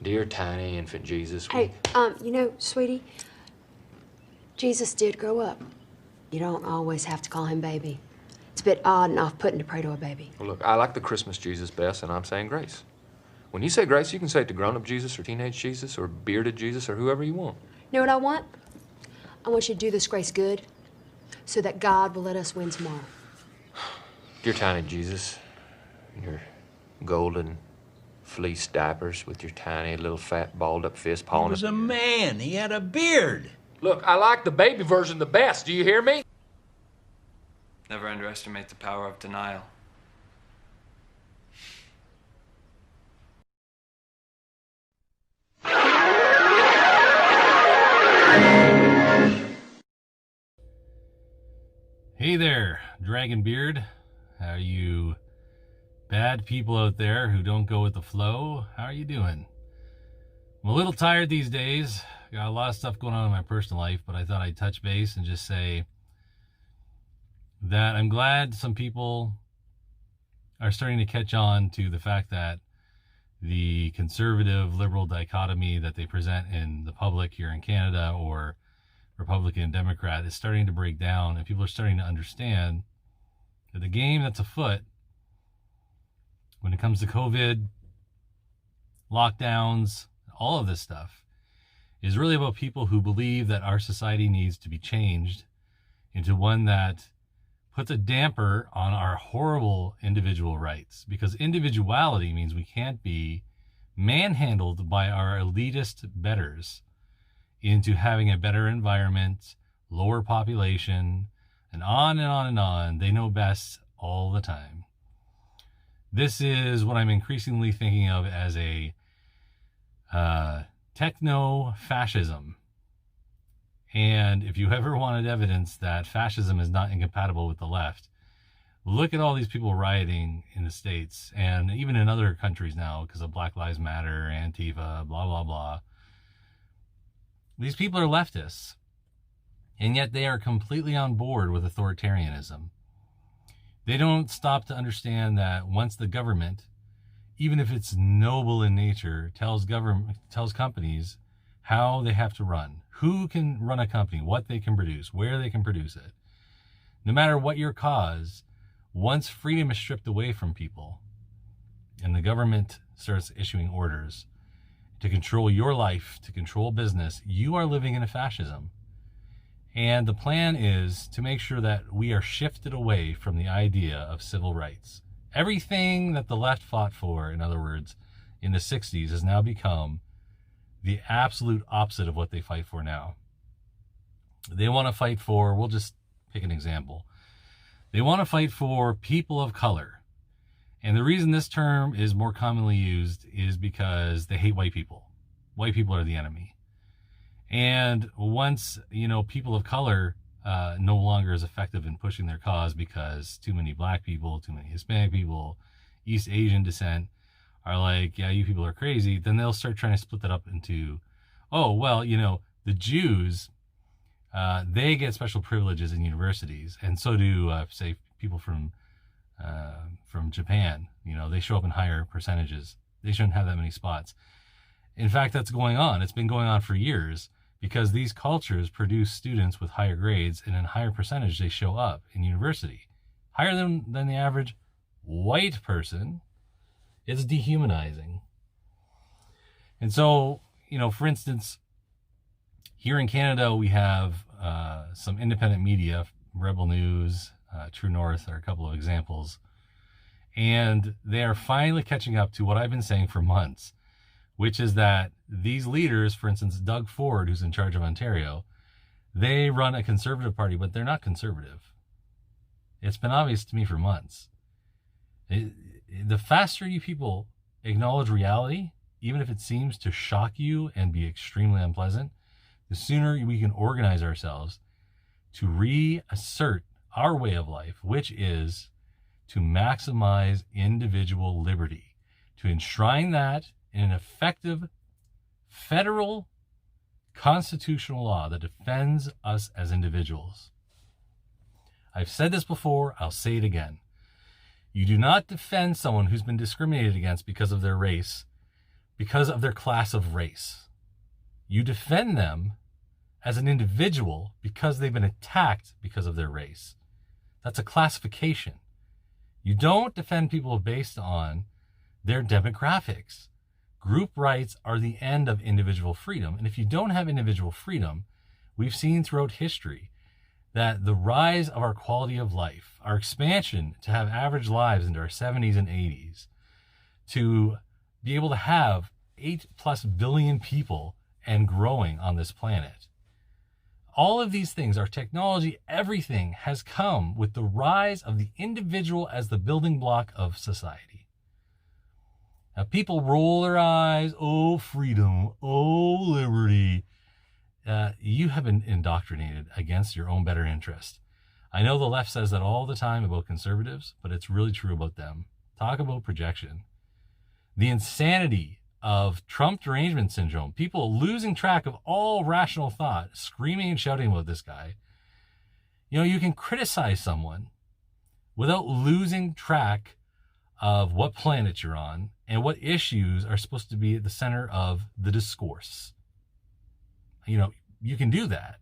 Dear tiny infant Jesus. Hey, sweetie, Jesus did grow up. You don't always have to call him baby. It's a bit odd and off-putting to pray to a baby. Well, look, I like the Christmas Jesus best, and I'm saying grace. When you say grace, you can say it to grown-up Jesus or teenage Jesus or bearded Jesus or whoever you want. You know what I want? I want you to do this grace good so that God will let us win tomorrow. Dear tiny Jesus, in your golden fleece diapers with your tiny little fat balled up fist pawing. He was a man. He had a beard. Look, I like the baby version the best. Do you hear me? Never underestimate the power of denial. Hey there, Dragon Beard. How are you bad people out there who don't go with the flow? How are you doing? I'm a little tired these days. Got a lot of stuff going on in my personal life, but I thought I'd touch base and just say that I'm glad some people are starting to catch on to the fact that the conservative liberal dichotomy that they present in the public here in Canada, or Republican Democrat, is starting to break down, and people are starting to understand that the game that's afoot when it comes to COVID, lockdowns, all of this stuff is really about people who believe that our society needs to be changed into one that puts a damper on our horrible individual rights, because individuality means we can't be manhandled by our elitist betters into having a better environment, lower population, and on and on and on. They know best all the time. This is what I'm increasingly thinking of as a techno-fascism. And if you ever wanted evidence that fascism is not incompatible with the left, look at all these people rioting in the States and even in other countries now because of Black Lives Matter, Antifa, blah, blah, blah. These people are leftists, and yet they are completely on board with authoritarianism. They don't stop to understand that once the government, even if it's noble in nature, tells companies how they have to run, who can run a company, what they can produce, where they can produce it, no matter what your cause, once freedom is stripped away from people and the government starts issuing orders to control your life, to control business, you are living in a fascism. And the plan is to make sure that we are shifted away from the idea of civil rights. Everything that the left fought for, in other words, in the 60s has now become the absolute opposite of what they fight for now. They want to fight for, we'll just pick an example. They want to fight for people of color. And the reason this term is more commonly used is because they hate white people. White people are the enemy. And once, people of color no longer is effective in pushing their cause because too many black people, too many Hispanic people, East Asian descent are like, yeah, you people are crazy, then they'll start trying to split that up into, the Jews, they get special privileges in universities, and so do, say, people from Japan. They show up in higher percentages. They shouldn't have that many spots. In fact, that's going on. It's been going on for years because these cultures produce students with higher grades, and in higher percentage they show up in university. Higher than the average white person. It's dehumanizing. And so, for instance, here in Canada, we have some independent media, Rebel News, True North are a couple of examples. And they are finally catching up to what I've been saying for months, which is that these leaders, for instance, Doug Ford, who's in charge of Ontario, they run a conservative party, but they're not conservative. It's been obvious to me for months. The faster you people acknowledge reality, even if it seems to shock you and be extremely unpleasant, the sooner we can organize ourselves to reassert our way of life, which is to maximize individual liberty, to enshrine that in an effective federal constitutional law that defends us as individuals. I've said this before, I'll say it again. You do not defend someone who's been discriminated against because of their race because of their class of race. You defend them as an individual because they've been attacked because of their race. That's a classification. You don't defend people based on their demographics. Group rights are the end of individual freedom. And if you don't have individual freedom, we've seen throughout history that the rise of our quality of life, our expansion to have average lives into our 70s and 80s, to be able to have 8+ billion people and growing on this planet. All of these things, our technology, everything has come with the rise of the individual as the building block of society. Now, people roll their eyes, oh, freedom, oh, liberty. You have been indoctrinated against your own better interest. I know the left says that all the time about conservatives, but it's really true about them. Talk about projection. The insanity of Trump derangement syndrome, people losing track of all rational thought, screaming and shouting about this guy. You know, you can criticize someone without losing track of what planet you're on and what issues are supposed to be at the center of the discourse. You know, you can do that.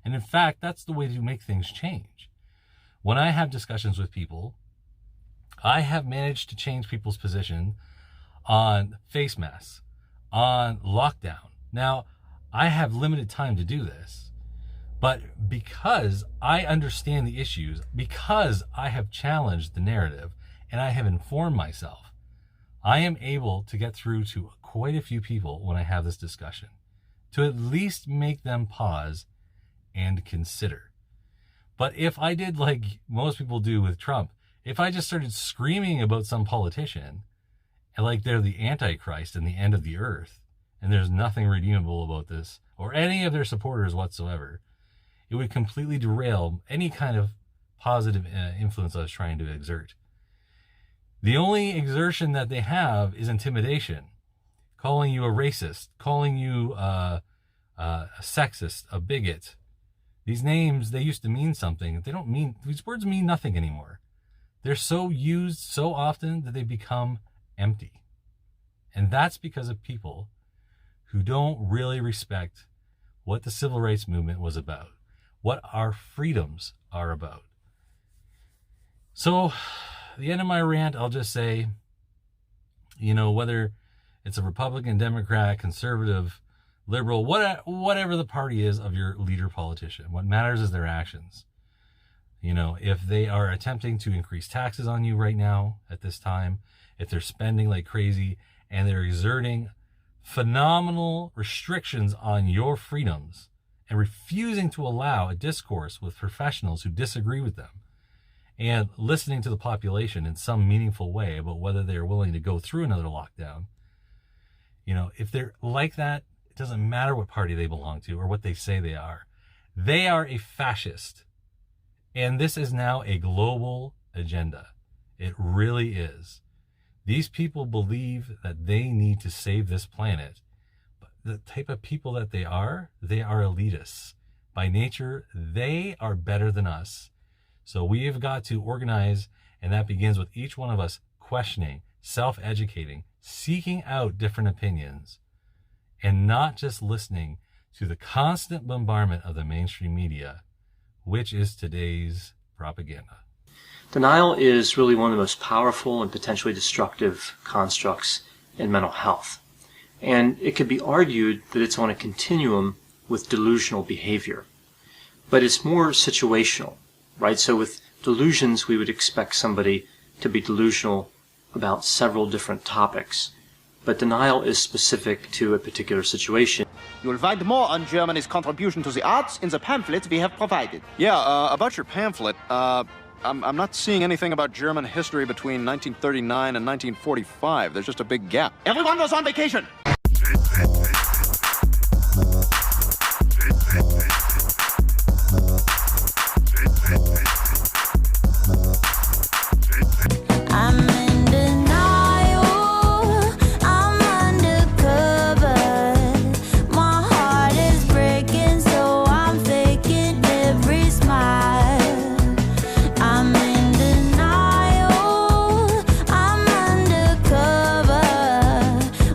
And in fact, that's the way to make things change. When I have discussions with people, I have managed to change people's position on face masks, on lockdown. Now, I have limited time to do this, but because I understand the issues, because I have challenged the narrative and I have informed myself, I am able to get through to quite a few people when I have this discussion, to at least make them pause and consider. But if I did like most people do with Trump, if I just started screaming about some politician, and like they're the Antichrist and the end of the earth, and there's nothing redeemable about this, or any of their supporters whatsoever, it would completely derail any kind of positive influence I was trying to exert. The only exertion that they have is intimidation, calling you a racist, calling you a sexist, a bigot. These names, they used to mean something. They don't mean, these words mean nothing anymore. They're so used so often that they become empty. And that's because of people who don't really respect what the civil rights movement was about, what our freedoms are about. So, at the end of my rant, I'll just say, you know, whether it's a Republican, Democrat, conservative, liberal, whatever the party is of your leader politician, what matters is their actions. You know, if they are attempting to increase taxes on you right now at this time, if they're spending like crazy and they're exerting phenomenal restrictions on your freedoms and refusing to allow a discourse with professionals who disagree with them and listening to the population in some meaningful way about whether they're willing to go through another lockdown, you know, if they're like that, it doesn't matter what party they belong to or what they say they are. They are a fascist. And this is now a global agenda. It really is. These people believe that they need to save this planet. But the type of people that they are elitists. By nature, they are better than us. So we have got to organize, and that begins with each one of us questioning, self-educating, seeking out different opinions, and not just listening to the constant bombardment of the mainstream media, which is today's propaganda. Denial is really one of the most powerful and potentially destructive constructs in mental health. And it could be argued that it's on a continuum with delusional behavior. But it's more situational, right? So with delusions, we would expect somebody to be delusional about several different topics. But denial is specific to a particular situation. You'll find more on Germany's contribution to the arts in the pamphlet we have provided. Yeah, about your pamphlet, I'm not seeing anything about German history between 1939 and 1945. There's just a big gap. Everyone was on vacation.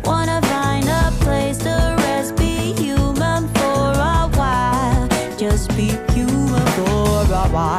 One of just be human for a while.